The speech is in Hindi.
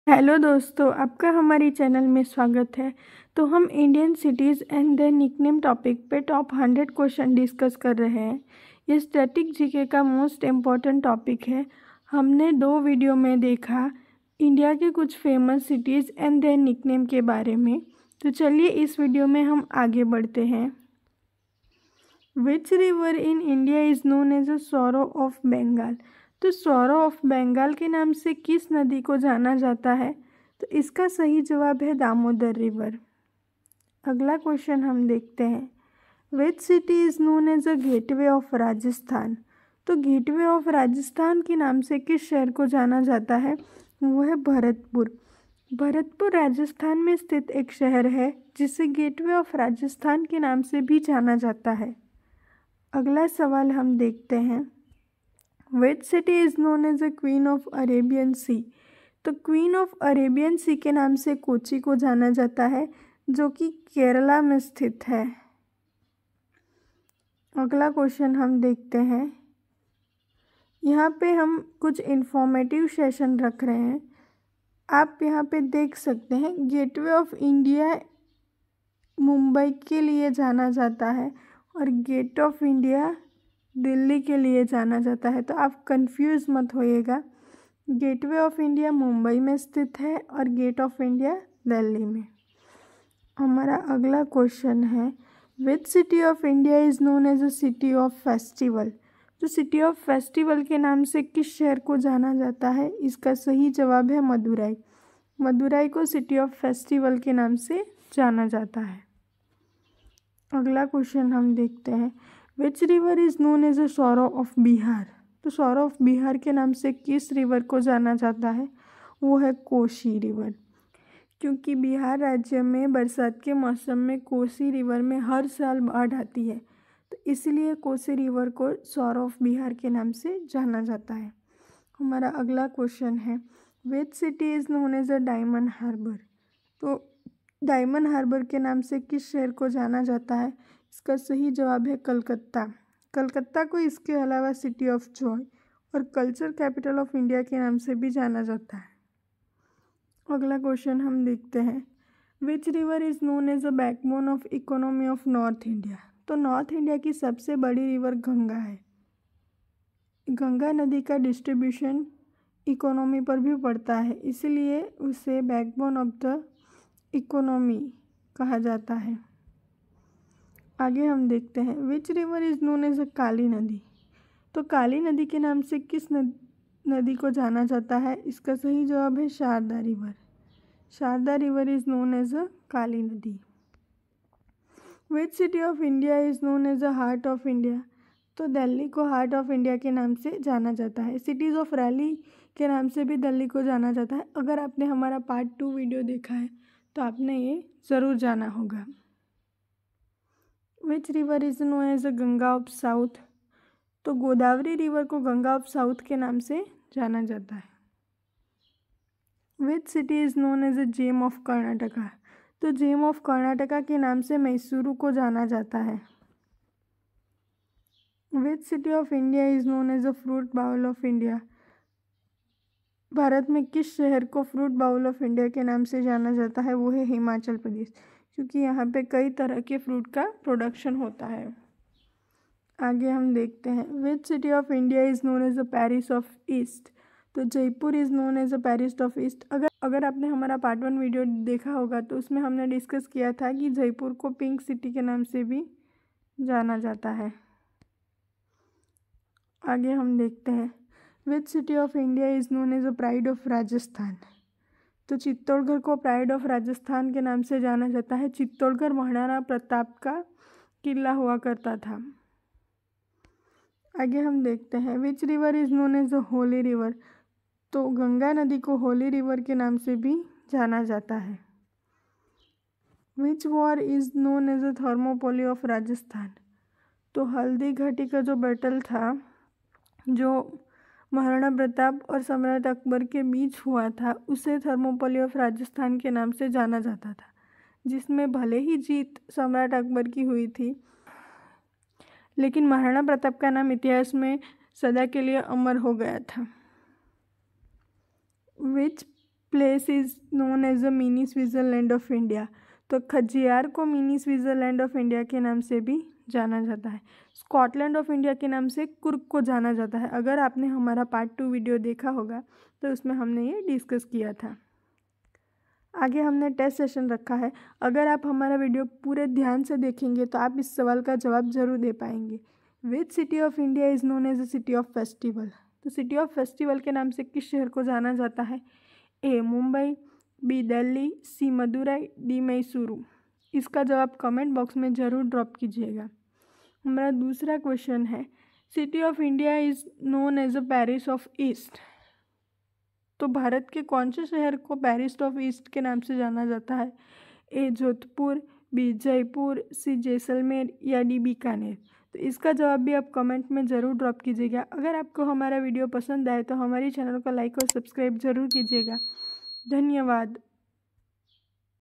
हेलो दोस्तों, आपका हमारी चैनल में स्वागत है। तो हम Indian cities and their nickname topic पे टॉप 100 क्वेश्चन डिस्कस कर रहे हैं। ये स्टैटिक जीके का मोस्ट इम्पॉर्टेंट टॉपिक है। हमने 2 वीडियो में देखा इंडिया के कुछ famous cities and their nickname के बारे में। तो चलिए इस वीडियो में हम आगे बढ़ते हैं। Which river in India is known as a sorrow of Bengal. तो सॉरो ऑफ बंगाल के नाम से किस नदी को जाना जाता है? तो इसका सही जवाब है दामोदर रिवर। अगला क्वेश्चन हम देखते हैं। Which city is known as a gateway of Rajasthan. तो गेटवे ऑफ राजस्थान के नाम से किस शहर को जाना जाता है? वो है भरतपुर। भरतपुर राजस्थान में स्थित एक शहर है जिसे गेटवे ऑफ राजस्थान के नाम से भी जाना जाता है। अगला सवाल हम देखते हैं। Which city is known as a queen of Arabian sea. तो क्वीन ऑफ अरेबियन सी के नाम से कोची को जाना जाता है जो कि केरला में स्थित है। अगला क्वेश्चन हम देखते हैं। यहाँ पे हम कुछ इंफॉर्मेटिव सेशन रख रहे हैं। आप यहाँ पे देख सकते हैं गेटवे ऑफ इंडिया मुंबई के लिए जाना जाता है और गेट ऑफ इंडिया दिल्ली के लिए जाना जाता है। तो आप कंफ्यूज मत होइएगा। गेटवे ऑफ इंडिया मुंबई में स्थित है और गेट ऑफ इंडिया दिल्ली में। हमारा अगला क्वेश्चन है। Which city of India is known as a city of festival. तो सिटी ऑफ फेस्टिवल के नाम से किस शहर को जाना जाता है? इसका सही जवाब है मदुराई। मदुराई को सिटी ऑफ फेस्टिवल के नाम से जाना जाता है। अगला क्वेश्चन हम देखते हैं। Which river is known as a sorrow of Bihar. तो सॉरो ऑफ बिहार के नाम से किस रिवर को जाना जाता है? वो है कोसी रिवर। क्योंकि बिहार राज्य में बरसात के मौसम में कोसी रिवर में हर साल बाढ़ आती है, तो इसलिए कोसी रिवर को सॉरो ऑफ बिहार के नाम से जाना जाता है। हमारा अगला क्वेश्चन है। Which city is known as a Diamond Harbour. तो डायमंड हार्बर के नाम से किस शहर को जाना जाता है? इसका सही जवाब है कलकत्ता। कलकत्ता को इसके अलावा सिटी ऑफ जॉय और कल्चर कैपिटल ऑफ इंडिया के नाम से भी जाना जाता है। अगला क्वेश्चन हम देखते हैं। Which river is known as a backbone of economy of North India. तो नॉर्थ इंडिया की सबसे बड़ी रिवर गंगा है। गंगा नदी का डिस्ट्रीब्यूशन इकोनॉमी पर भी पड़ता है, इसलिए उसे बैकबोन ऑफ द इकोनॉमी कहा जाता है। आगे हम देखते हैं। Which river is known as a Kali Nadi. तो काली नदी के नाम से किस नदी को जाना जाता है? इसका सही जवाब है Sharda river. Sharda river is known as a Kali Nadi. Which city of India is known as a heart of India. तो दिल्ली को हार्ट ऑफ इंडिया के नाम से जाना जाता है। सिटीज़ ऑफ रैली के नाम से भी दिल्ली को जाना जाता है। अगर आपने हमारा पार्ट 2 वीडियो देखा है तो आपने ये ज़रूर जाना होगा। Which river is known as a Ganga of south. तो गोदावरी रिवर को गंगा ऑफ साउथ के नाम से जाना जाता है। Which city is known as a gem of Karnataka. तो जेम ऑफ कर्नाटका के नाम से मैसूरू को जाना जाता है। Which city of India is known as a fruit bowl of India. Bharat में किस शहर को फ्रूट बाउल ऑफ इंडिया के नाम से जाना जाता है? वो है हिमाचल प्रदेश, क्योंकि यहाँ पे कई तरह के फ्रूट का प्रोडक्शन होता है। आगे हम देखते हैं। Which city of India is known as a Paris of east. तो Jaipur is known as a Paris of east. अगर आपने हमारा पार्ट 1 वीडियो देखा होगा तो उसमें हमने डिस्कस किया था कि जयपुर को पिंक सिटी के नाम से भी जाना जाता है। आगे हम देखते हैं। Which city of India is known as a pride of Rajasthan. तो चित्तौड़गढ़ को प्राइड ऑफ राजस्थान के नाम से जाना जाता है। चित्तौड़गढ़ महाराणा प्रताप का किला हुआ करता था। आगे हम देखते हैं। Which river is known as a holy river. तो गंगा नदी को होली रिवर के नाम से भी जाना जाता है। Which war is known as a Thermopylae of Rajasthan. तो हल्दी घाटी का जो बैटल था, जो महाराणा प्रताप और सम्राट अकबर के बीच हुआ था, उसे थर्मोपोली ऑफ राजस्थान के नाम से जाना जाता था, जिसमें भले ही जीत सम्राट अकबर की हुई थी, लेकिन महाराणा प्रताप का नाम इतिहास में सदा के लिए अमर हो गया था। Which place is known as a mini Switzerland of India? तो खजियार को मिनी स्विट्ज़रलैंड ऑफ इंडिया के नाम से भी जाना जाता है। स्कॉटलैंड ऑफ इंडिया के नाम से कुर्ग को जाना जाता है। अगर आपने हमारा पार्ट 2 वीडियो देखा होगा तो उसमें हमने ये डिस्कस किया था। आगे हमने टेस्ट सेशन रखा है। अगर आप हमारा वीडियो पूरे ध्यान से देखेंगे तो आप इस सवाल का जवाब जरूर दे पाएंगे। Which city of India is known as a city of festival? तो सिटी ऑफ फेस्टिवल के नाम से किस शहर को जाना जाता है? A Mumbai, B Delhi, C Madurai, D Mysuru. इसका जवाब कमेंट बॉक्स में ज़रूर ड्रॉप कीजिएगा। हमारा दूसरा क्वेश्चन है, city of India is known as a Paris of east? तो भारत के कौन से शहर को पेरिस ऑफ ईस्ट के नाम से जाना जाता है? ए जोधपुर, बी जयपुर, सी जैसलमेर या डी बीकानेर। तो इसका जवाब भी आप कमेंट में ज़रूर ड्रॉप कीजिएगा। अगर आपको हमारा वीडियो पसंद आए तो हमारे चैनल को लाइक और सब्सक्राइब ज़रूर कीजिएगा। धन्यवाद।